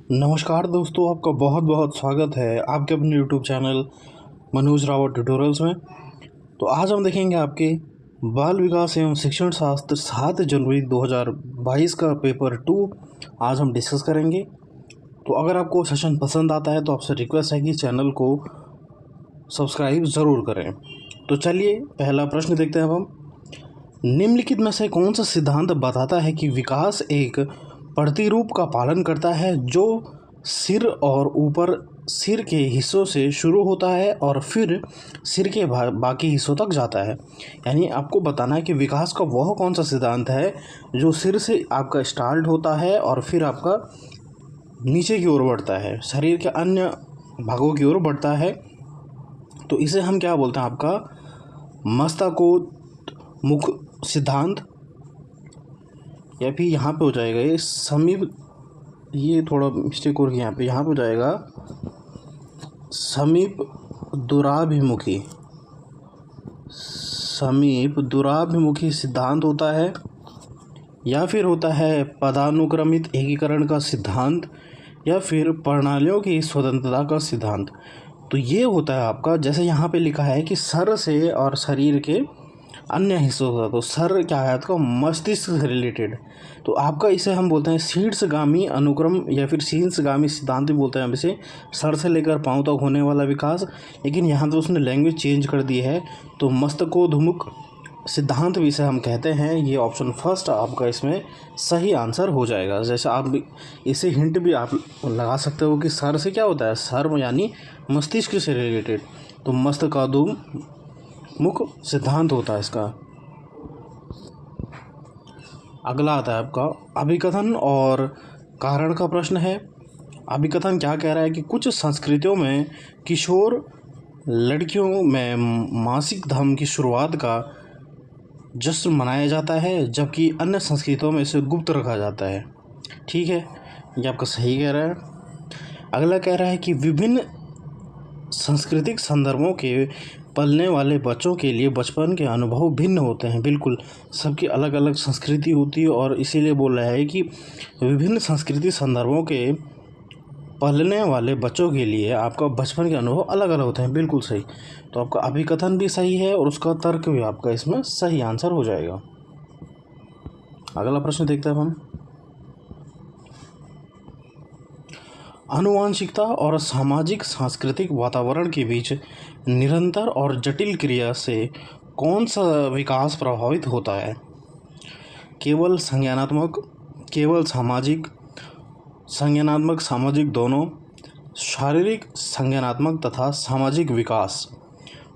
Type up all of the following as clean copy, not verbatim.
नमस्कार दोस्तों, आपका बहुत बहुत स्वागत है आपके अपने YouTube channel Manoj Rawat tutorials में। तो आज हम देखेंगे आपके बाल विकास एवं शिक्षण शास्त्र 7 जनवरी 2022 का पेपर 2 आज हम डिस्कस करेंगे। तो अगर आपको सेशन पसंद आता है तो आपसे रिक्वेस्ट है कि चैनल को सब्सक्राइब ज़रूर करें। तो चलिए पहला प्रश्न देखते हैं हम। निम्नलिखित में से कौन सा सिद्धांत बताता है कि विकास एक प्रतिरूप का पालन करता है जो सिर और ऊपर सिर के हिस्सों से शुरू होता है और फिर सिर के बाकी हिस्सों तक जाता है। यानी आपको बताना है कि विकास का वह कौन सा सिद्धांत है जो सिर से आपका स्टार्ट होता है और फिर आपका नीचे की ओर बढ़ता है, शरीर के अन्य भागों की ओर बढ़ता है। तो इसे हम क्या बोलते हैं, आपका मस्तकोन्मुख सिद्धांत, या फिर यहाँ पे हो जाएगा ये समीप, ये थोड़ा मिस्टेक हो गया यहाँ पे हो जाएगा समीप दुराभिमुखी सिद्धांत होता है, या फिर होता है पदानुक्रमित एकीकरण का सिद्धांत, या फिर प्रणालियों की स्वतंत्रता का सिद्धांत। तो ये होता है आपका, जैसे यहाँ पे लिखा है कि सर से और शरीर के अन्य हिस्सों का, तो सर क्या है आपका मस्तिष्क से रिलेटेड। तो आपका इसे हम बोलते हैं शीर्षगामी अनुक्रम या फिर शीर्षगामी सिद्धांत भी बोलते हैं हम इसे, सर से लेकर पांव तक होने वाला विकास। लेकिन यहाँ तो उसने लैंग्वेज चेंज कर दी है, तो मस्तकोन्मुख सिद्धांत भी इसे हम कहते हैं। ये ऑप्शन फर्स्ट आपका इसमें सही आंसर हो जाएगा। जैसे आप इसे हिंट भी आप लगा सकते हो कि सर से क्या होता है, सर यानी मस्तिष्क से रिलेटेड, तो मस्तकोन्मुख सिद्धांत होता है इसका। अगला आता है आपका अभिकथन और कारण का प्रश्न है। अभिकथन क्या कह रहा है कि कुछ संस्कृतियों में किशोर लड़कियों में मासिक धर्म की शुरुआत का जश्न मनाया जाता है, जबकि अन्य संस्कृतियों में इसे गुप्त रखा जाता है। ठीक है, ये आपका सही कह रहा है। अगला कह रहा है कि विभिन्न सांस्कृतिक संदर्भों के पलने वाले बच्चों के लिए बचपन के अनुभव भिन्न होते हैं। बिल्कुल, सबकी अलग अलग संस्कृति होती है और इसीलिए बोल रहा है कि विभिन्न सांस्कृतिक संदर्भों के पलने वाले बच्चों के लिए आपका बचपन के अनुभव अलग अलग होते हैं। बिल्कुल सही। तो आपका अभिकथन भी सही है और उसका तर्क भी आपका इसमें सही आंसर हो जाएगा। अगला प्रश्न देखते हैं हम। आनुवंशिकता और सामाजिक सांस्कृतिक वातावरण के बीच निरंतर और जटिल क्रिया से कौन सा विकास प्रभावित होता है? केवल संज्ञानात्मक, केवल सामाजिक, संज्ञानात्मक सामाजिक दोनों, शारीरिक संज्ञानात्मक तथा सामाजिक विकास।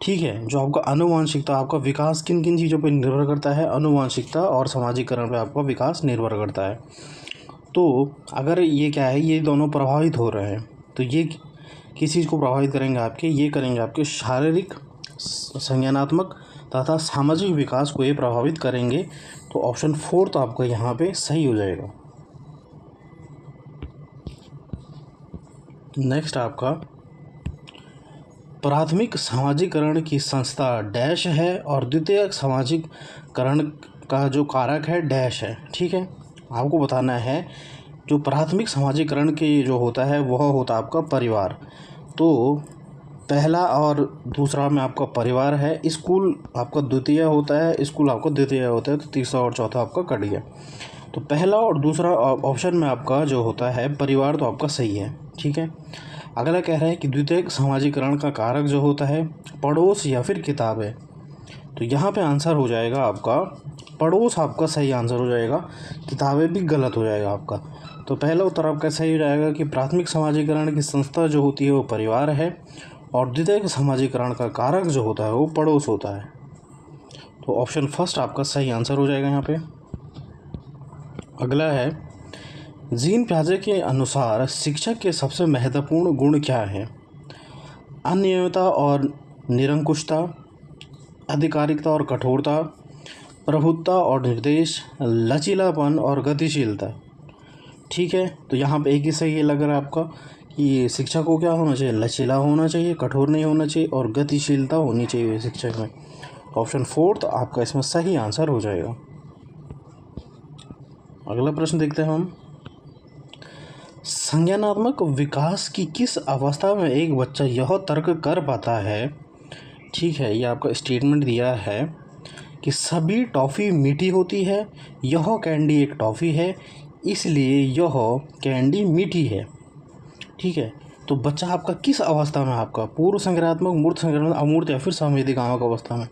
ठीक है, जो आपका आनुवंशिकता, आपका विकास किन किन चीज़ों पर निर्भर करता है? आनुवंशिकता और सामाजिकरण पर आपका विकास निर्भर करता है। तो अगर ये क्या है, ये दोनों प्रभावित हो रहे हैं, तो ये किस चीज़ को प्रभावित करेंगे आपके? ये करेंगे आपके शारीरिक, संज्ञानात्मक तथा सामाजिक विकास को ये प्रभावित करेंगे। तो ऑप्शन 4 तो आपका यहाँ पे सही हो जाएगा। नेक्स्ट आपका प्राथमिक सामाजिकरण की संस्था डैश है और द्वितीयक सामाजिकरण का जो कारक है डैश है। ठीक है, आपको बताना है जो प्राथमिक सामाजिकरण की जो होता है वह होता है आपका परिवार। तो पहला और दूसरा में आपका परिवार है, स्कूल आपका द्वितीय होता है, स्कूल आपका द्वितीय होता है, तो तीसरा और चौथा आपका कट गया। तो पहला और दूसरा ऑप्शन में आपका जो होता है परिवार, तो आपका सही है। ठीक है, अगला कह रहा है कि द्वितीयक सामाजिकरण का कारक जो होता है पड़ोस या फिर किताबें। तो यहाँ पे आंसर हो जाएगा आपका पड़ोस, आपका सही आंसर हो जाएगा, किताबें भी गलत हो जाएगा आपका। तो पहला उत्तर आपका सही हो जाएगा कि प्राथमिक सामाजिकरण की संस्था जो होती है वो परिवार है और द्वितीयक सामाजिकरण का कारक जो होता है वो पड़ोस होता है। तो ऑप्शन फर्स्ट आपका सही आंसर हो जाएगा यहाँ पे। अगला है जीन प्याजे के अनुसार शिक्षक के सबसे महत्वपूर्ण गुण क्या है? अनियमितता और निरंकुशता, आधिकारिकता और कठोरता, प्रभुत्ता और निर्देश, लचीलापन और गतिशीलता। ठीक है, तो यहाँ पे एक ही सही लग रहा है आपका कि शिक्षक को क्या होना चाहिए? लचीला होना चाहिए, कठोर नहीं होना चाहिए और गतिशीलता होनी चाहिए शिक्षक में। ऑप्शन 4 आपका इसमें सही आंसर हो जाएगा। अगला प्रश्न देखते हैं हम। संज्ञानात्मक विकास की किस अवस्था में एक बच्चा यह तर्क कर पाता है, ठीक है, ये आपका स्टेटमेंट दिया है कि सभी टॉफ़ी मीठी होती है, यह कैंडी एक टॉफ़ी है, इसलिए यह कैंडी मीठी है। ठीक है, तो बच्चा आपका किस अवस्था में, आपका पूर्व संज्ञानात्मक, मूर्त संज्ञानात्मक, अमूर्त या फिर संवेदीकामक अवस्था में।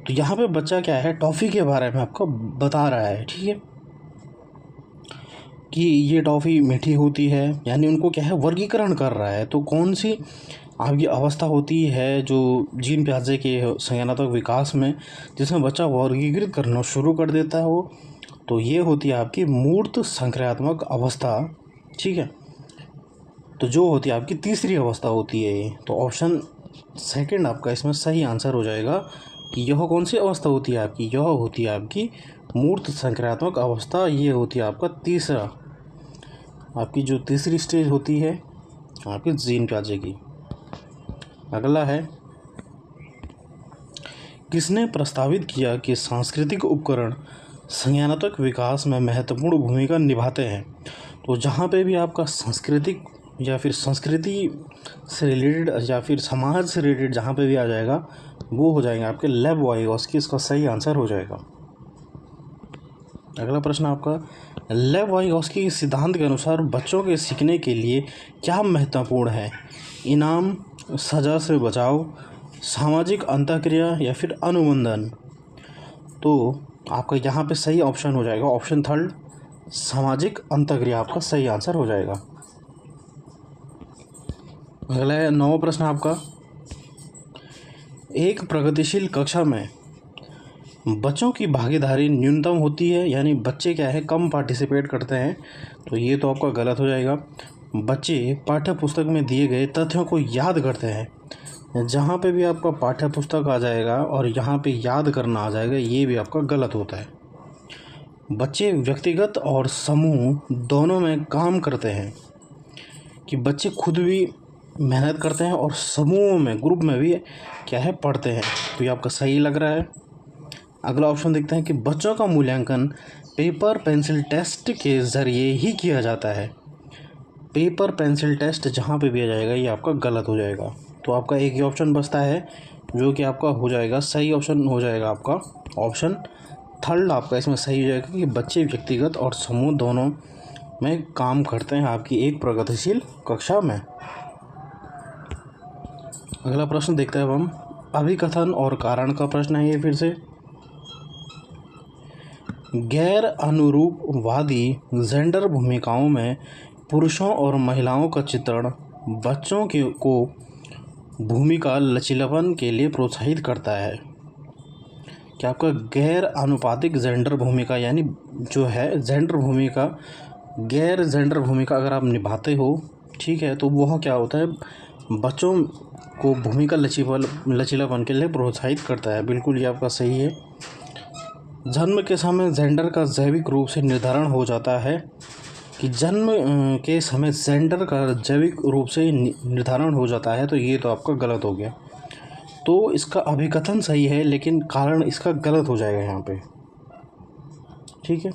तो यहाँ पे बच्चा क्या है, टॉफ़ी के बारे में आपको बता रहा है, ठीक है, कि ये टॉफ़ी मीठी होती है, यानी उनको क्या है, वर्गीकरण कर रहा है। तो कौन सी आपकी अवस्था होती है जो जीन प्याजे के संज्ञानात्मक विकास में, जिसमें बच्चा वर्गीकृत करना शुरू कर देता हो, तो ये होती है आपकी मूर्त संक्रियात्मक अवस्था। ठीक है, तो जो होती है आपकी तीसरी अवस्था होती है ये। तो ऑप्शन सेकंड आपका इसमें सही आंसर हो जाएगा कि यह कौन सी अवस्था होती है आपकी, यह होती है आपकी मूर्त संक्रियात्मक अवस्था। ये होती है आपका तीसरा, आपकी जो तीसरी स्टेज होती है आपकी जीन प्याजे की। अगला है, किसने प्रस्तावित किया कि सांस्कृतिक उपकरण संज्ञानात्मक विकास में महत्वपूर्ण भूमिका निभाते हैं। तो जहाँ पे भी आपका सांस्कृतिक या फिर संस्कृति से रिलेटेड या फिर समाज से रिलेटेड जहाँ पे भी आ जाएगा, वो हो जाएंगे आपके लेव वाइगोस्की, इसका सही आंसर हो जाएगा। अगला प्रश्न आपका, लेव वाइगोस्की के सिद्धांत के अनुसार बच्चों के सीखने के लिए क्या महत्वपूर्ण है। इनाम, सजा से बचाव, सामाजिक अंतःक्रिया या फिर अनुबंधन। तो आपका यहाँ पे सही ऑप्शन हो जाएगा ऑप्शन थर्ड, सामाजिक अंतःक्रिया आपका सही आंसर हो जाएगा। अगला है 9वां प्रश्न आपका, एक प्रगतिशील कक्षा में बच्चों की भागीदारी न्यूनतम होती है, यानी बच्चे क्या है, कम पार्टिसिपेट करते हैं। तो ये तो आपका गलत हो जाएगा। बच्चे पाठ्य पुस्तक में दिए गए तथ्यों को याद करते हैं। जहाँ पे भी आपका पाठ्य पुस्तक आ जाएगा और यहाँ पे याद करना आ जाएगा, ये भी आपका गलत होता है। बच्चे व्यक्तिगत और समूह दोनों में काम करते हैं, कि बच्चे खुद भी मेहनत करते हैं और समूह में, ग्रुप में भी क्या है, पढ़ते हैं। तो ये आपका सही लग रहा है। अगला ऑप्शन देखते हैं कि बच्चों का मूल्यांकन पेपर पेंसिल टेस्ट के ज़रिए ही किया जाता है। पेपर पेंसिल टेस्ट जहाँ पे भी आ जाएगा, ये आपका गलत हो जाएगा। तो आपका एक ही ऑप्शन बचता है जो कि आपका हो जाएगा, सही ऑप्शन हो जाएगा आपका ऑप्शन थर्ड। आपका इसमें सही हो जाएगा कि बच्चे व्यक्तिगत और समूह दोनों में काम करते हैं आपकी एक प्रगतिशील कक्षा में। अगला प्रश्न देखते हैं अब हम, अभिकथन और कारण का प्रश्न है ये फिर से। गैर अनुरूपवादी जेंडर भूमिकाओं में पुरुषों और महिलाओं का चित्रण बच्चों को भूमिका लचीलापन के लिए प्रोत्साहित करता है। क्या आपका गैर अनुपातिक जेंडर भूमिका, यानी जो है जेंडर भूमिका, गैर जेंडर भूमिका अगर आप निभाते हो, ठीक है, तो वह क्या होता है, बच्चों को भूमिका लचीलापन के लिए प्रोत्साहित करता है। बिल्कुल ये आपका सही है। जन्म के समय जेंडर का जैविक रूप से निर्धारण हो जाता है, कि जन्म के समय जेंडर का जैविक रूप से निर्धारण हो जाता है। तो ये तो आपका गलत हो गया। तो इसका अभिकथन सही है, लेकिन कारण इसका गलत हो जाएगा यहाँ पे। ठीक है,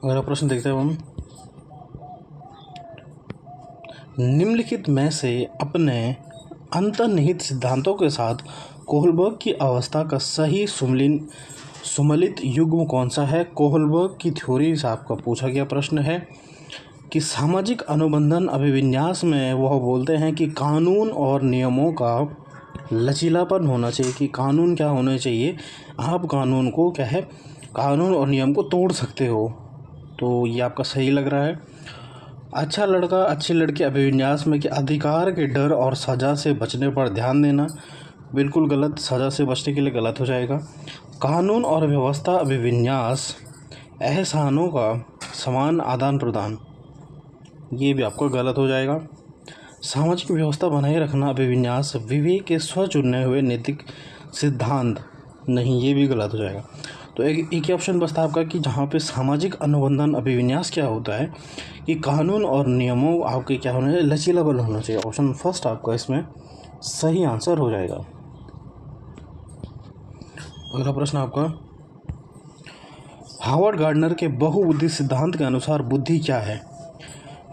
अगला प्रश्न देखते हैं हम, निम्नलिखित में से अपने अंतर्निहित सिद्धांतों के साथ कोहलबर्ग की अवस्था का सही सुमेलित युग्म कौन सा है। कोहलबर्ग की थ्योरी से आपका पूछा गया प्रश्न है कि सामाजिक अनुबंधन अभिविन्यास में वह बोलते हैं कि कानून और नियमों का लचीलापन होना चाहिए, कि कानून क्या होने चाहिए, आप कानून को क्या है, कानून और नियम को तोड़ सकते हो। तो ये आपका सही लग रहा है। अच्छा लड़का अच्छी लड़की अभिविन्यास में कि अधिकार के डर और सज़ा से बचने पर ध्यान देना, बिल्कुल गलत, सज़ा से बचने के लिए गलत हो जाएगा। कानून और व्यवस्था अभिविन्यास एहसानों का समान आदान प्रदान, ये भी आपका गलत हो जाएगा। सामाजिक व्यवस्था बनाए रखना अभिविन्यास विवेक के स्व चुने हुए नैतिक सिद्धांत, नहीं, ये भी गलत हो जाएगा। तो एक ही ऑप्शन बचता है आपका कि जहाँ पे सामाजिक अनुबंधन अभिविन्यास क्या होता है, कि कानून और नियमों आपके क्या होना चाहिए, लचीलापन होना चाहिए। ऑप्शन फर्स्ट आपका इसमें सही आंसर हो जाएगा। अगला प्रश्न आपका, हावर्ड गार्डनर के बहुबुद्धि सिद्धांत के अनुसार बुद्धि क्या है?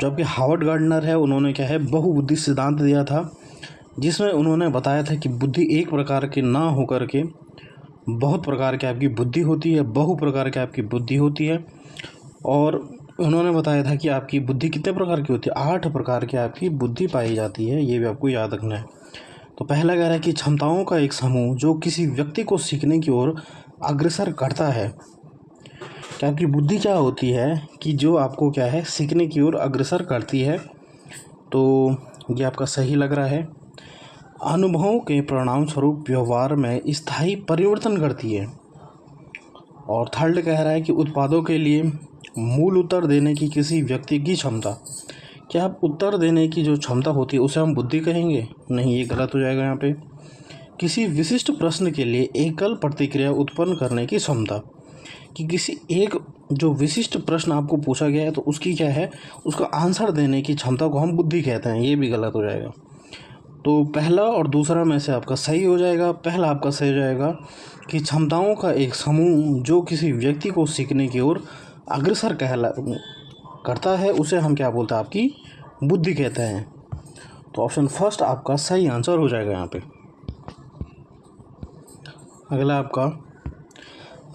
जो आपके हावर्ड गार्डनर है, उन्होंने क्या है, बहुबुद्धि सिद्धांत दिया था, जिसमें उन्होंने बताया था कि बुद्धि एक प्रकार की ना होकर के बहुत प्रकार की आपकी बुद्धि होती है, बहु प्रकार की आपकी बुद्धि होती है। और उन्होंने बताया था कि आपकी बुद्धि कितने प्रकार की होती है, 8 प्रकार की आपकी बुद्धि पाई जाती है, ये भी आपको याद रखना है। तो पहला कह रहा है कि क्षमताओं का एक समूह जो किसी व्यक्ति को सीखने की ओर अग्रसर करता है। कि आपकी बुद्धि क्या होती है कि जो आपको क्या है, सीखने की ओर अग्रसर करती है। तो ये आपका सही लग रहा है। अनुभवों के परिणाम स्वरूप व्यवहार में स्थायी परिवर्तन करती है। और थर्ड कह रहा है कि उत्पादों के लिए मूल उत्तर देने की किसी व्यक्ति की क्षमता। क्या आप उत्तर देने की जो क्षमता होती है उसे हम बुद्धि कहेंगे? नहीं, ये गलत हो जाएगा यहाँ पे। किसी विशिष्ट प्रश्न के लिए एकल प्रतिक्रिया उत्पन्न करने की क्षमता। कि किसी एक जो विशिष्ट प्रश्न आपको पूछा गया है तो उसकी क्या है, उसका आंसर देने की क्षमता को हम बुद्धि कहते हैं, ये भी गलत हो जाएगा। तो पहला और दूसरा में से आपका सही हो जाएगा। पहला आपका सही हो जाएगा कि क्षमताओं का एक समूह जो किसी व्यक्ति को सीखने की ओर अग्रसर करता है, उसे हम क्या बोलते हैं, आपकी बुद्धि कहते हैं। तो ऑप्शन फर्स्ट आपका सही आंसर हो जाएगा यहाँ पे। अगला आपका,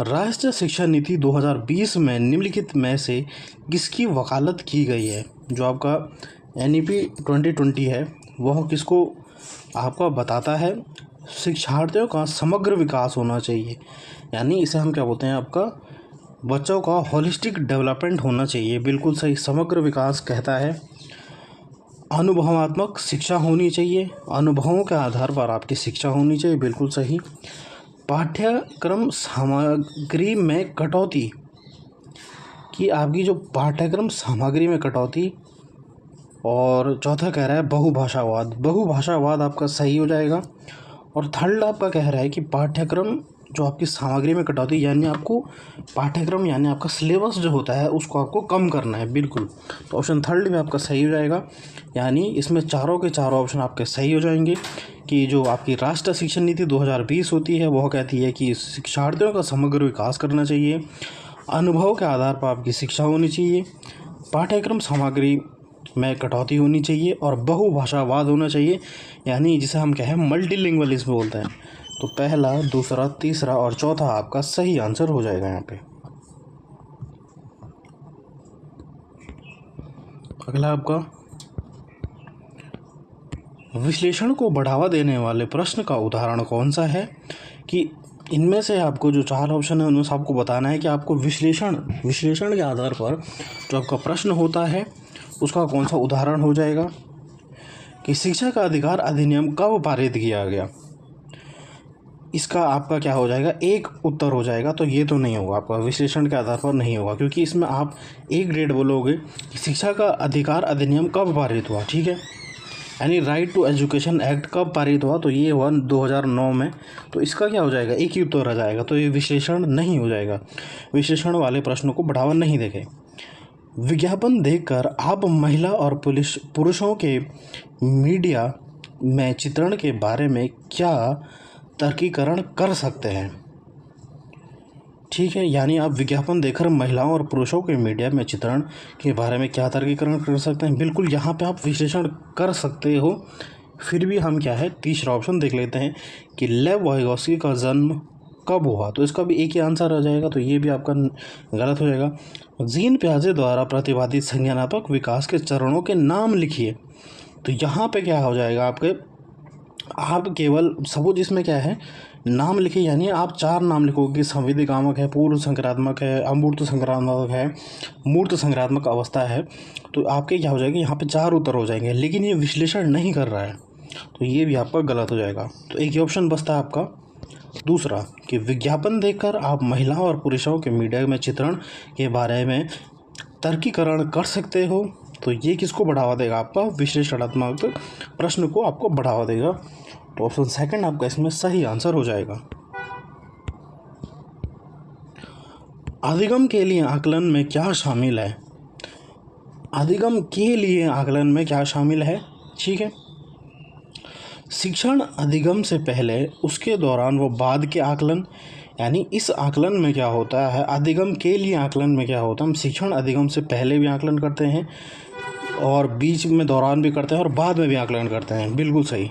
राष्ट्रीय शिक्षा नीति 2020 में निम्नलिखित में से किसकी वकालत की गई है? जो आपका NEP 2020 है, वह किसको आपका बताता है? शिक्षार्थियों का समग्र विकास होना चाहिए, यानी इसे हम क्या बोलते हैं, आपका बच्चों का होलिस्टिक डेवलपमेंट होना चाहिए। बिल्कुल सही, समग्र विकास कहता है। अनुभवात्मक शिक्षा होनी चाहिए, अनुभवों के आधार पर आपकी शिक्षा होनी चाहिए, बिल्कुल सही। पाठ्यक्रम सामग्री में कटौती, कि आपकी जो पाठ्यक्रम सामग्री में कटौती। और चौथा कह रहा है बहुभाषावाद। बहुभाषावाद आपका सही हो जाएगा। और थर्ड आपका कह रहा है कि पाठ्यक्रम जो आपकी सामग्री में कटौती, यानी आपको पाठ्यक्रम यानी आपका सिलेबस जो होता है उसको आपको कम करना है, बिल्कुल। तो ऑप्शन थर्ड में आपका सही हो जाएगा। यानी इसमें चारों के चारों ऑप्शन आपके सही हो जाएंगे। कि जो आपकी राष्ट्रीय शिक्षा नीति 2020 होती है वह कहती है कि शिक्षार्थियों का समग्र विकास करना चाहिए, अनुभव के आधार पर आपकी शिक्षा होनी चाहिए, पाठ्यक्रम सामग्री में कटौती होनी चाहिए और बहुभाषावाद होना चाहिए, यानी जिसे हम कहें मल्टीलिंगुअलिज्म बोलते हैं। तो पहला, दूसरा, तीसरा और चौथा आपका सही आंसर हो जाएगा यहाँ पे। अगला आपका, विश्लेषण को बढ़ावा देने वाले प्रश्न का उदाहरण कौन सा है? कि इनमें से आपको जो 4 ऑप्शन है उनमें से आपको बताना है कि आपको विश्लेषण के आधार पर जो आपका प्रश्न होता है उसका कौन सा उदाहरण हो जाएगा। कि शिक्षा का अधिकार अधिनियम कब पारित किया गया? इसका आपका क्या हो जाएगा, एक उत्तर हो जाएगा। तो ये तो नहीं होगा, आपका विश्लेषण के आधार पर नहीं होगा, क्योंकि इसमें आप एक ग्रेड बोलोगे कि शिक्षा का अधिकार अधिनियम कब पारित हुआ, ठीक है, यानी राइट टू एजुकेशन एक्ट कब पारित हुआ? तो ये हुआ 2009 में। तो इसका क्या हो जाएगा, एक ही उत्तर आ जाएगा। तो ये विश्लेषण नहीं हो जाएगा, विश्लेषण वाले प्रश्नों को बढ़ावा नहीं देंगे। विज्ञापन देखकर आप महिला और पुरुषों के मीडिया में चित्रण के बारे में क्या तर्कीकरण कर सकते हैं? ठीक है, यानी आप विज्ञापन देखकर महिलाओं और पुरुषों के मीडिया में चित्रण के बारे में क्या तर्कीकरण कर सकते हैं? बिल्कुल, यहाँ पे आप विश्लेषण कर सकते हो। फिर भी हम क्या है, तीसरा ऑप्शन देख लेते हैं कि लेव वाइगोत्स्की का जन्म कब हुआ? तो इसका भी एक ही आंसर आ जाएगा, तो ये भी आपका गलत हो जाएगा। जीन पियाजे द्वारा प्रतिपादित संज्ञानात्मक विकास के चरणों के नाम लिखिए। तो यहाँ पे क्या हो जाएगा, आप केवल सपोज इसमें क्या है, नाम लिखे, यानी आप 4 नाम लिखोगे कि संवेदीकामक है, पूर्व संक्रात्मक है, अमूर्त संक्रात्मक है, मूर्त संक्रात्मक अवस्था है। तो आपके क्या हो जाएगा, यहाँ पे 4 उत्तर हो जाएंगे, लेकिन ये विश्लेषण नहीं कर रहा है, तो ये भी आपका गलत हो जाएगा। तो एक ही ऑप्शन बचता है आपका दूसरा, कि विज्ञापन देखकर आप महिलाओं और पुरुषों के मीडिया में चित्रण के बारे में तर्कीकरण कर सकते हो। तो ये किसको बढ़ावा देगा, आपका विश्लेषणात्मक प्रश्न को आपको बढ़ावा देगा। तो ऑप्शन सेकंड आपका इसमें सही आंसर हो जाएगा। अधिगम के लिए आकलन में क्या शामिल है? अधिगम के लिए आकलन में क्या शामिल है? ठीक है, शिक्षण अधिगम से पहले, उसके दौरान व बाद के आकलन, यानी इस आकलन में क्या होता है, अधिगम के लिए आकलन में क्या होता है, हम शिक्षण अधिगम से पहले भी आकलन करते हैं और बीच में दौरान भी करते हैं और बाद में भी आकलन करते हैं। बिल्कुल सही,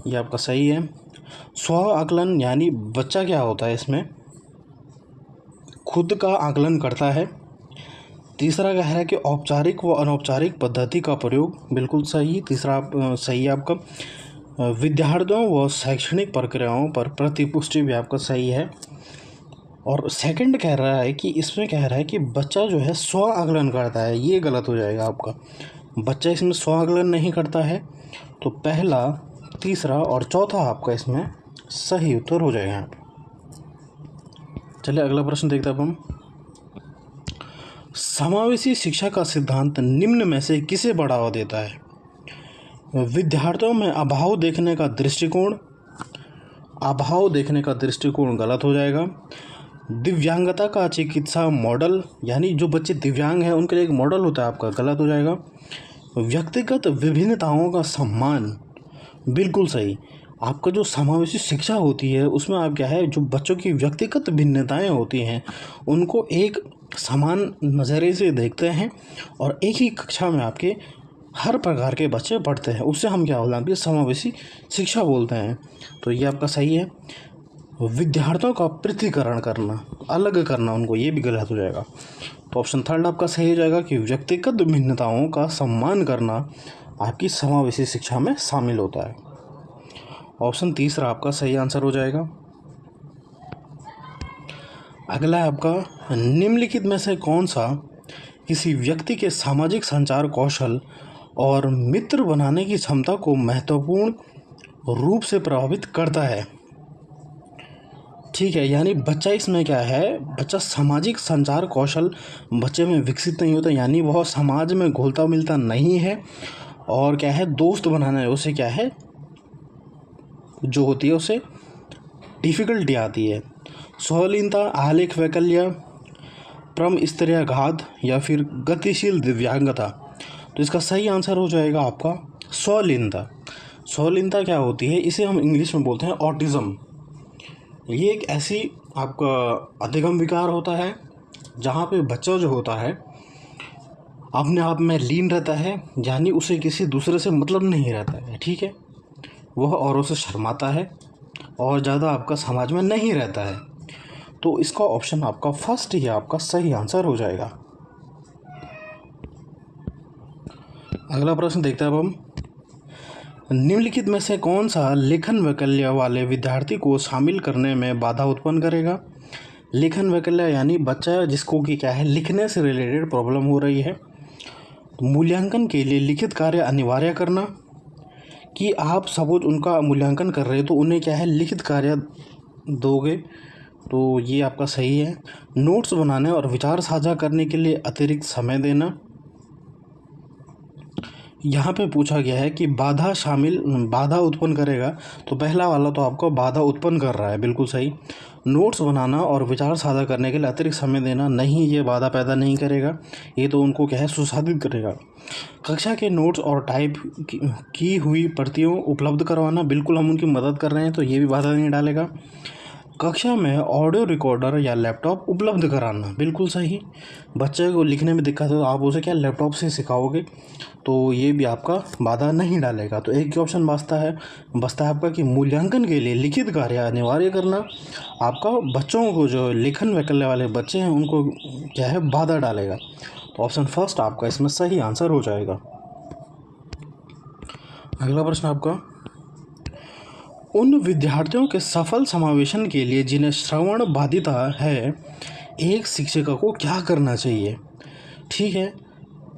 ये आपका सही है। स्व आकलन यानी बच्चा क्या होता है, इसमें खुद का आकलन करता है। तीसरा क्या है कि औपचारिक व अनौपचारिक पद्धति का प्रयोग, बिल्कुल सही, तीसरा सही है आपका। विद्यार्थियों व शैक्षणिक प्रक्रियाओं पर प्रतिपुष्टि भी आपका सही है। और सेकंड कह रहा है कि इसमें कह रहा है कि बच्चा जो है स्व आकलन करता है, ये गलत हो जाएगा आपका। बच्चा इसमें स्व आकलन नहीं करता है, तो पहला, तीसरा और चौथा आपका इसमें सही उत्तर हो जाएगा यहाँ पे। चलिए अगला प्रश्न देखते हैं अब हम। समावेशी शिक्षा का सिद्धांत निम्न में से किसे बढ़ावा देता है? विद्यार्थियों में अभाव देखने का दृष्टिकोण गलत हो जाएगा। दिव्यांगता का चिकित्सा मॉडल, यानी जो बच्चे दिव्यांग हैं उनके लिए एक मॉडल होता है आपका, गलत हो जाएगा। व्यक्तिगत विभिन्नताओं का सम्मान, बिल्कुल सही। आपका जो समावेशी शिक्षा होती है उसमें आप क्या है, जो बच्चों की व्यक्तिगत भिन्नताएं होती हैं उनको एक समान नज़रिए से देखते हैं और एक ही कक्षा में आपके हर प्रकार के बच्चे पढ़ते हैं, उससे हम क्या बोलते हैं, समावेशी शिक्षा बोलते हैं। तो ये आपका सही है। विद्यार्थियों का पृथकीकरण करना, अलग करना उनको, ये भी गलत हो जाएगा। तो ऑप्शन थर्ड आपका सही हो जाएगा कि व्यक्तिगत भिन्नताओं का सम्मान करना आपकी समावेशी शिक्षा में शामिल होता है। ऑप्शन तीसरा आपका सही आंसर हो जाएगा। अगला है आपका, निम्नलिखित में से कौन सा किसी व्यक्ति के सामाजिक संचार कौशल और मित्र बनाने की क्षमता को महत्वपूर्ण रूप से प्रभावित करता है? ठीक है, यानी बच्चा इसमें क्या है, बच्चा सामाजिक संचार कौशल बच्चे में विकसित नहीं होता, यानी वह समाज में घुलता मिलता नहीं है और क्या है, दोस्त बनाने उसे क्या है, जो होती है उसे डिफ़िकल्टी आती है। स्वलीनता, आलेख वैकल्य, परम स्तरीयघात या फिर गतिशील दिव्यांगता। तो इसका सही आंसर हो जाएगा आपका स्वलीनता। स्वलीनता क्या होती है, इसे हम इंग्लिश में बोलते हैं ऑटिज़म। ये एक ऐसी आपका अधिगम विकार होता है जहाँ पे बच्चा जो होता है अपने आप में लीन रहता है, यानी उसे किसी दूसरे से मतलब नहीं रहता है, ठीक है, वह औरों से शर्माता है और ज़्यादा आपका समाज में नहीं रहता है। तो इसका ऑप्शन आपका फर्स्ट ही आपका सही आंसर हो जाएगा। अगला प्रश्न देखते हैं अब हम। निम्नलिखित में से कौन सा लेखन वैकल्य वाले विद्यार्थी को शामिल करने में बाधा उत्पन्न करेगा? लेखन वैकल्य यानी बच्चा जिसको कि क्या है, लिखने से रिलेटेड प्रॉब्लम हो रही है। मूल्यांकन के लिए लिखित कार्य अनिवार्य करना, कि आप सपोज उनका मूल्यांकन कर रहे हो तो उन्हें क्या है, लिखित कार्य दोगे, तो ये आपका सही है। नोट्स बनाने और विचार साझा करने के लिए अतिरिक्त समय देना। यहाँ पे पूछा गया है कि बाधा उत्पन्न करेगा, तो पहला वाला तो आपको बाधा उत्पन्न कर रहा है, बिल्कुल सही। नोट्स बनाना और विचार साझा करने के लिए अतिरिक्त समय देना, नहीं, ये बाधा पैदा नहीं करेगा, ये तो उनको क्या है, सुसाधित करेगा। कक्षा के नोट्स और टाइप की हुई प्रतियों उपलब्ध करवाना, बिल्कुल हम उनकी मदद कर रहे हैं, तो ये भी बाधा नहीं डालेगा। कक्षा में ऑडियो रिकॉर्डर या लैपटॉप उपलब्ध कराना, बिल्कुल सही। बच्चे को लिखने में दिक्कत है तो आप उसे क्या लैपटॉप से सिखाओगे, तो ये भी आपका बाधा नहीं डालेगा। तो एक ही ऑप्शन बचता है आपका कि मूल्यांकन के लिए लिखित कार्य अनिवार्य करना, आपका बच्चों को जो लेखन वैकल्य वाले बच्चे हैं उनको क्या है, बाधा डालेगा। तो ऑप्शन फर्स्ट आपका इसमें सही आंसर हो जाएगा। अगला प्रश्न आपका, उन विद्यार्थियों के सफल समावेशन के लिए जिन्हें श्रवण बाधिता है, एक शिक्षक को क्या करना चाहिए? ठीक है,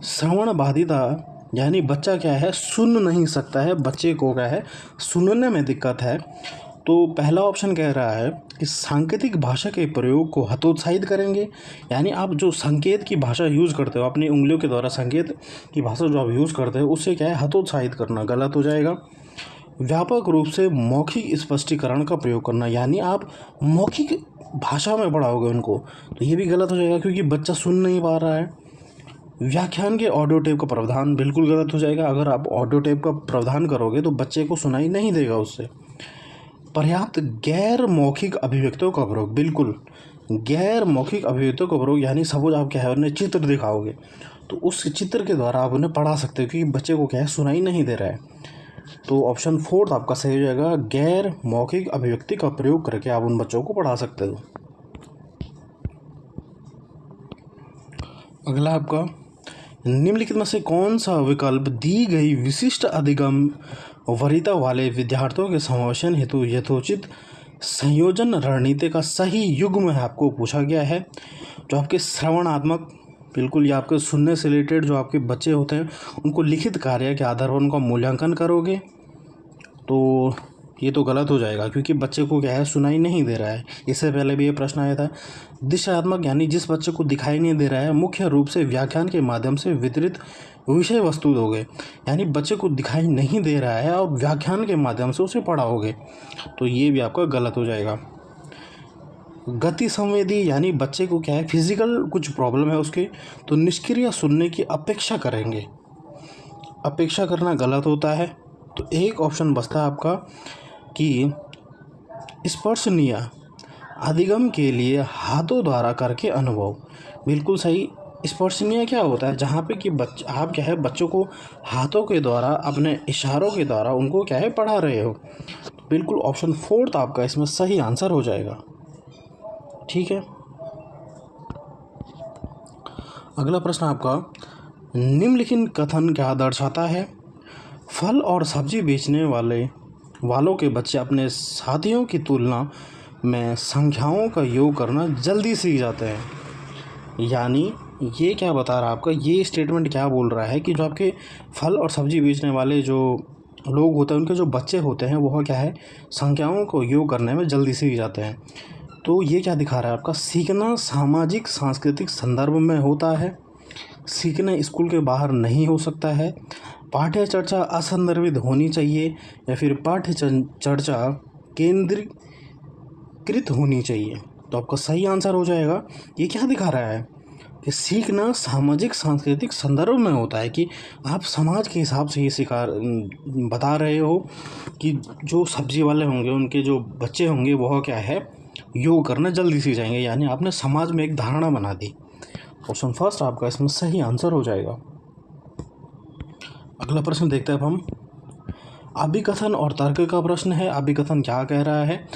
श्रवण बाधिता यानी बच्चा क्या है, सुन नहीं सकता है, बच्चे को क्या है, सुनने में दिक्कत है। तो पहला ऑप्शन कह रहा है कि सांकेतिक भाषा के प्रयोग को हतोत्साहित करेंगे, यानी आप जो संकेत की भाषा यूज़ करते हो, अपनी उंगलियों के द्वारा संकेत की भाषा जो आप यूज़ करते हो उससे क्या है, हतोत्साहित करना, गलत हो जाएगा। व्यापक रूप से मौखिक स्पष्टीकरण का प्रयोग करना, यानी आप मौखिक भाषा में पढ़ाओगे उनको, तो ये भी गलत हो जाएगा क्योंकि बच्चा सुन नहीं पा रहा है। व्याख्यान के ऑडियो टेप का प्रावधान बिल्कुल गलत हो जाएगा, अगर आप ऑडियो टेप का प्रावधान करोगे तो बच्चे को सुनाई नहीं देगा उससे। पर्याप्त गैर मौखिक अभिव्यक्तियों का प्रयोग, बिल्कुल गैर मौखिक अभिव्यक्तियों का प्रयोग, यानी सपोज आप क्या है उन्हें चित्र दिखाओगे तो उस चित्र के द्वारा आप उन्हें पढ़ा सकते हो, क्योंकि बच्चे को क्या है सुनाई नहीं दे रहा है। तो ऑप्शन 4 आपका सही हो जाएगा, गैर मौखिक अभिव्यक्ति का प्रयोग करके आप उन बच्चों को पढ़ा सकते हो। अगला आपका, निम्नलिखित में से कौन सा विकल्प दी गई विशिष्ट अधिगम वरीयता वाले विद्यार्थियों के समावेशन हेतु यथोचित संयोजन रणनीति का सही युग्म है, आपको पूछा गया है। जो आपके श्रवणात्मक, बिल्कुल ये आपके सुनने से रिलेटेड जो आपके बच्चे होते हैं उनको लिखित कार्य के आधार पर उनका मूल्यांकन करोगे, तो ये तो गलत हो जाएगा, क्योंकि बच्चे को क्या है सुनाई नहीं दे रहा है। इससे पहले भी ये प्रश्न आया था। दिशात्मक, यानी जिस बच्चे को दिखाई नहीं दे रहा है मुख्य रूप से व्याख्यान के माध्यम से वितरित विषय वस्तु दोगे, यानी बच्चे को दिखाई नहीं दे रहा है और व्याख्यान के माध्यम से उसे पढ़ाओगे, तो ये भी आपका गलत हो जाएगा। गति संवेदी, यानी बच्चे को क्या है फिजिकल कुछ प्रॉब्लम है उसके, तो निष्क्रिय सुनने की अपेक्षा करेंगे। अपेक्षा करना गलत होता है, तो एक ऑप्शन बचता है आपका कि स्पर्शनीय अधिगम के लिए हाथों द्वारा करके अनुभव, बिल्कुल सही। स्पर्शनीय क्या होता है, जहाँ पे कि आप क्या है बच्चों को हाथों के द्वारा अपने इशारों के द्वारा उनको क्या है पढ़ा रहे हो, बिल्कुल ऑप्शन 4 आपका इसमें सही आंसर हो जाएगा। ठीक है, अगला प्रश्न आपका, निम्नलिखित कथन क्या दर्शाता है, फल और सब्जी बेचने वालों के बच्चे अपने साथियों की तुलना में संख्याओं का योग करना जल्दी सीख जाते हैं। यानी ये क्या बता रहा है आपका, ये स्टेटमेंट क्या बोल रहा है कि जो आपके फल और सब्जी बेचने वाले जो लोग होते हैं उनके जो बच्चे होते हैं वह क्या है संख्याओं को योग करने में जल्दी सीख जाते हैं। तो ये क्या दिखा रहा है आपका, सीखना सामाजिक सांस्कृतिक संदर्भ में होता है, सीखना स्कूल के बाहर नहीं हो सकता है, पाठ्य चर्चा असंदर्भित होनी चाहिए, या फिर पाठ्य चर्चा केंद्रीकृत होनी चाहिए। तो आपका सही आंसर हो जाएगा, ये क्या दिखा रहा है कि सीखना सामाजिक सांस्कृतिक संदर्भ में होता है, कि आप समाज के हिसाब से ये बता रहे हो कि जो सब्जी वाले होंगे उनके जो बच्चे होंगे वह क्या है योग करना जल्दी सीख जाएंगे, यानी आपने समाज में एक धारणा बना दी। ऑप्शन 1 आपका इसमें सही आंसर हो जाएगा। अगला प्रश्न देखते हैं अब हम, अभिकथन और तर्क का प्रश्न है। अभिकथन क्या कह रहा है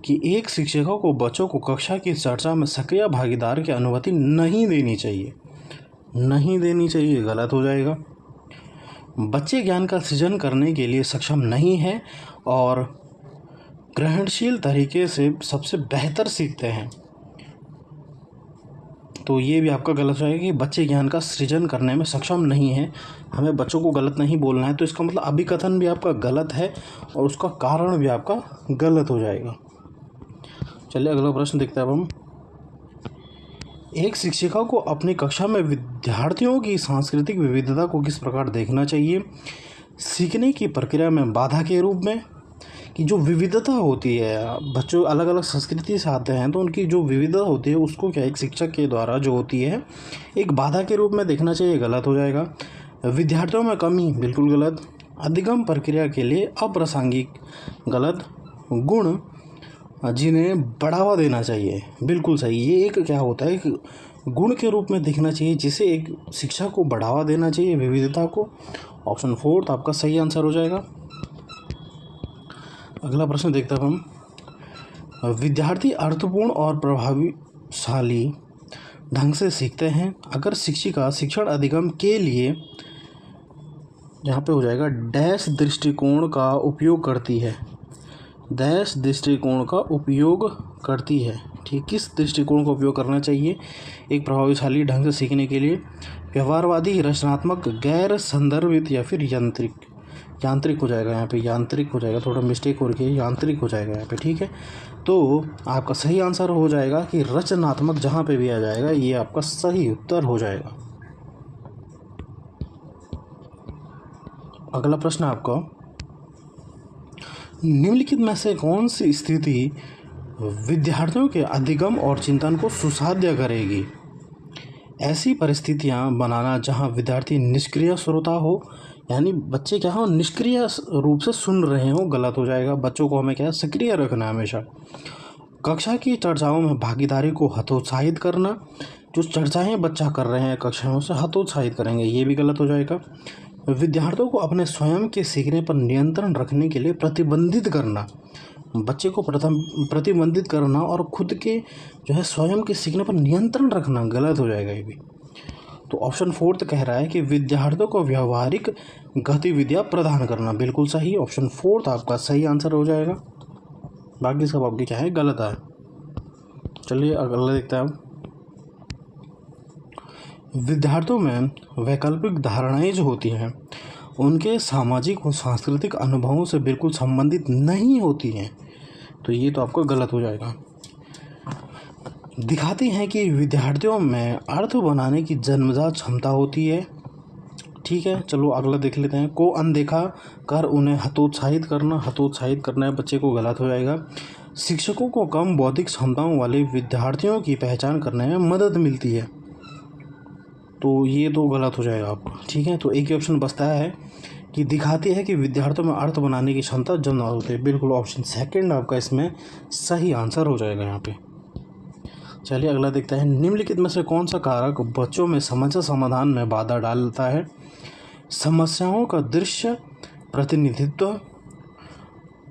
कि एक शिक्षकों को बच्चों को कक्षा की चर्चा में सक्रिय भागीदार की अनुमति नहीं देनी चाहिए। नहीं देनी चाहिए गलत हो जाएगा। बच्चे ज्ञान का सृजन करने के लिए सक्षम नहीं है और ग्रहणशील तरीके से सबसे बेहतर सीखते हैं, तो ये भी आपका गलत जाएगा कि बच्चे ज्ञान का सृजन करने में सक्षम नहीं है। हमें बच्चों को गलत नहीं बोलना है, तो इसका मतलब अभिकथन भी आपका गलत है और उसका कारण भी आपका गलत हो जाएगा। चलिए अगला प्रश्न देखते हैं अब हम, एक शिक्षिका को अपनी कक्षा में विद्यार्थियों की सांस्कृतिक विविधता को किस प्रकार देखना चाहिए, सीखने की प्रक्रिया में बाधा के रूप में, कि जो विविधता होती है बच्चों अलग अलग संस्कृति से आते हैं तो उनकी जो विविधता होती है उसको क्या एक शिक्षक के द्वारा जो होती है एक बाधा के रूप में देखना चाहिए, गलत हो जाएगा। विद्यार्थियों में कमी, बिल्कुल गलत। अधिगम प्रक्रिया के लिए अप्रासंगिक, गलत। गुण जिन्हें बढ़ावा देना चाहिए, बिल्कुल सही। ये एक क्या होता है कि गुण के रूप में देखना चाहिए जिसे एक शिक्षा को बढ़ावा देना चाहिए विविधता को। ऑप्शन 4 आपका सही आंसर हो जाएगा। अगला प्रश्न देखते हैं हम, विद्यार्थी अर्थपूर्ण और प्रभावशाली ढंग से सीखते हैं अगर शिक्षिका शिक्षण अधिगम के लिए, यहाँ पे हो जाएगा डैश दृष्टिकोण का उपयोग करती है। डैश दृष्टिकोण का उपयोग करती है, ठीक। किस दृष्टिकोण का उपयोग करना चाहिए एक प्रभावशाली ढंग से सीखने के लिए, व्यवहारवादी, रचनात्मक, गैर संदर्भित या फिर यांत्रिक हो जाएगा। यहाँ पे यांत्रिक हो जाएगा, थोड़ा मिस्टेक हो रही है, यांत्रिक हो जाएगा यहाँ पे, ठीक है। तो आपका सही आंसर हो जाएगा कि रचनात्मक, जहाँ पे भी आ जाएगा ये आपका सही उत्तर हो जाएगा। अगला प्रश्न आपका, निम्नलिखित में से कौन सी स्थिति विद्यार्थियों के अधिगम और चिंतन को सुसाध्य करेगी। ऐसी परिस्थितियां बनाना जहां विद्यार्थी निष्क्रिय श्रोता हो यानी बच्चे क्या हो निष्क्रिय रूप से सुन रहे हो, गलत हो जाएगा। बच्चों को हमें क्या है सक्रिय रखना है हमेशा। कक्षा की चर्चाओं में भागीदारी को हतोत्साहित करना, जो चर्चाएं बच्चा कर रहे हैं कक्षा में उसे हतोत्साहित करेंगे, ये भी गलत हो जाएगा। विद्यार्थियों को अपने स्वयं के सीखने पर नियंत्रण रखने के लिए प्रतिबंधित करना, बच्चे को प्रतिबंधित करना और खुद के जो है स्वयं के सीखने पर नियंत्रण रखना, गलत हो जाएगा ये भी। तो ऑप्शन 4 कह रहा है कि विद्यार्थियों को व्यवहारिक गतिविधियां प्रदान करना, बिल्कुल सही। ऑप्शन 4 आपका सही आंसर हो जाएगा। बाकी सब आपके क्या है गलत है। चलिए अगला देखते हैं हम। विद्यार्थियों में वैकल्पिक धारणाएं जो होती हैं उनके सामाजिक और सांस्कृतिक अनुभवों से बिल्कुल संबंधित नहीं होती हैं, तो ये तो आपको गलत हो जाएगा। दिखाती हैं कि विद्यार्थियों में अर्थ बनाने की जन्मजात क्षमता होती है। ठीक है, चलो अगला देख लेते हैं। को अनदेखा कर उन्हें हतोत्साहित करना है बच्चे को, गलत हो जाएगा। शिक्षकों को कम बौद्धिक क्षमताओं वाले विद्यार्थियों की पहचान करने में मदद मिलती है, तो ये तो गलत हो जाएगा आपको। ठीक है, तो एक ही ऑप्शन बचता है कि दिखाती है कि विद्यार्थियों में अर्थ बनाने की क्षमता जन्मजात होती है, बिल्कुल ऑप्शन 2 आपका इसमें सही आंसर हो जाएगा यहाँ पे। चलिए अगला देखते हैं। निम्नलिखित में से कौन सा कारक बच्चों में समस्या समाधान में बाधा डालता है? समस्याओं का दृश्य प्रतिनिधित्व,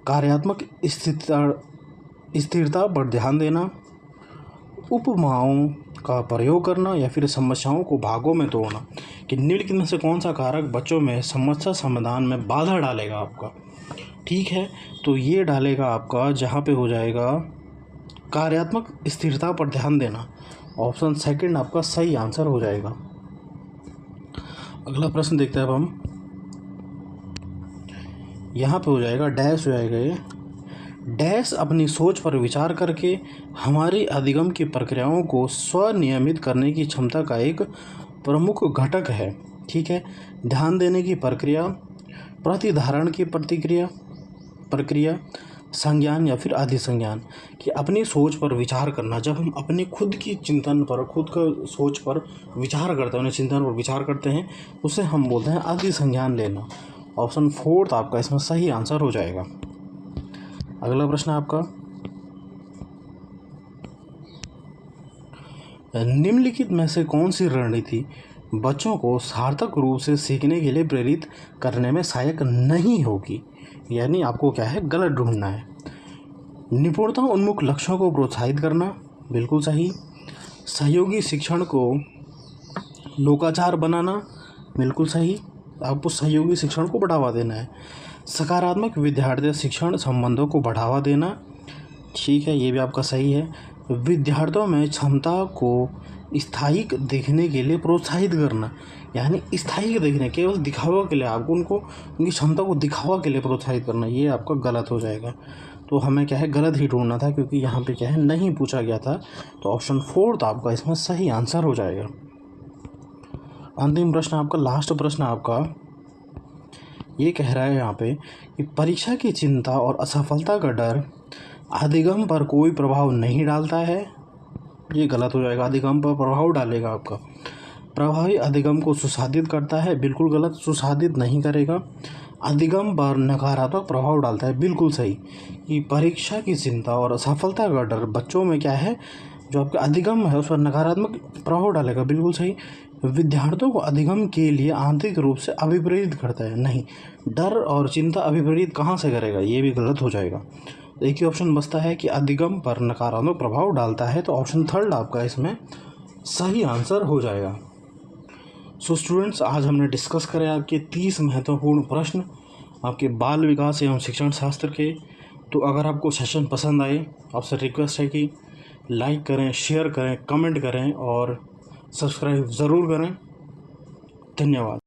कार्यात्मक स्थिरता पर ध्यान देना, उपमाओं का प्रयोग करना, या फिर समस्याओं को भागों में तोड़ना। कि निम्नलिखित में से कौन सा कारक बच्चों में समस्या समाधान में बाधा डालेगा आपका? ठीक है, तो ये डालेगा आपका जहाँ पे हो जाएगा कार्यात्मक स्थिरता पर ध्यान देना। ऑप्शन 2 आपका सही आंसर हो जाएगा। अगला प्रश्न देखते हैं अब हम। यहाँ पे हो जाएगा डैश हो जाएगा ये। डैश अपनी सोच पर विचार करके हमारी अधिगम की प्रक्रियाओं को स्वनियमित करने की क्षमता का एक प्रमुख घटक है। ठीक है, ध्यान देने की प्रक्रिया, प्रतिधारण की प्रक्रिया, संज्ञान या फिर अधिसंज्ञान। कि अपनी सोच पर विचार करना, जब हम अपने खुद की चिंतन पर, खुद का सोच पर विचार करते हैं, उन्हें चिंतन पर विचार करते हैं, उसे हम बोलते हैं अधिसंज्ञान लेना। ऑप्शन 4 आपका इसमें सही आंसर हो जाएगा। अगला प्रश्न आपका, निम्नलिखित में से कौन सी रणनीति बच्चों को सार्थक रूप से सीखने के लिए प्रेरित करने में सहायक नहीं होगी? यानी आपको क्या है गलत ढूंढना है। निपुणता उन्मुख लक्ष्यों को प्रोत्साहित करना, बिल्कुल सही। सहयोगी शिक्षण को लोकाचार बनाना, बिल्कुल सही। आपको सहयोगी शिक्षण को बढ़ावा देना है। सकारात्मक विद्यार्थी शिक्षण संबंधों को बढ़ावा देना, ठीक है, ये भी आपका सही है। विद्यार्थियों में क्षमता को स्थायी देखने के लिए प्रोत्साहित करना, यानी स्थायी देखने, केवल दिखावा के लिए आपको उनकी क्षमता को दिखावा के लिए प्रोत्साहित करना, ये आपका गलत हो जाएगा। तो हमें क्या है गलत ही ढूंढना था, क्योंकि यहाँ पे क्या है नहीं पूछा गया था। तो ऑप्शन 4 आपका इसमें सही आंसर हो जाएगा। अंतिम प्रश्न आपका, लास्ट प्रश्न आपका ये कह रहा है यहाँ पे कि परीक्षा की चिंता और असफलता का डर अधिगम पर कोई प्रभाव नहीं डालता है, ये गलत हो जाएगा। अधिगम पर प्रभाव डालेगा आपका। प्रभावी अधिगम को सुसाधित करता है, बिल्कुल गलत, सुसाधित नहीं करेगा। अधिगम पर नकारात्मक प्रभाव डालता है, बिल्कुल सही। कि परीक्षा की चिंता और असफलता का डर बच्चों में क्या है, जो आपका अधिगम है उस पर नकारात्मक प्रभाव डालेगा, बिल्कुल सही। विद्यार्थियों को अधिगम के लिए आंतरिक रूप से अभिप्रेरित करता है, नहीं। डर और चिंता अभिप्रेरित कहाँ से करेगा, ये भी गलत हो जाएगा। एक ही ऑप्शन बचता है कि अधिगम पर नकारात्मक प्रभाव डालता है, तो ऑप्शन 3 आपका इसमें सही आंसर हो जाएगा। सो स्टूडेंट्स, आज हमने डिस्कस करें आपके 30 महत्वपूर्ण प्रश्न आपके बाल विकास एवं शिक्षण शास्त्र के। तो अगर आपको सेशन पसंद आए, आपसे रिक्वेस्ट है कि लाइक करें, शेयर करें, कमेंट करें और सब्सक्राइब ज़रूर करें। धन्यवाद।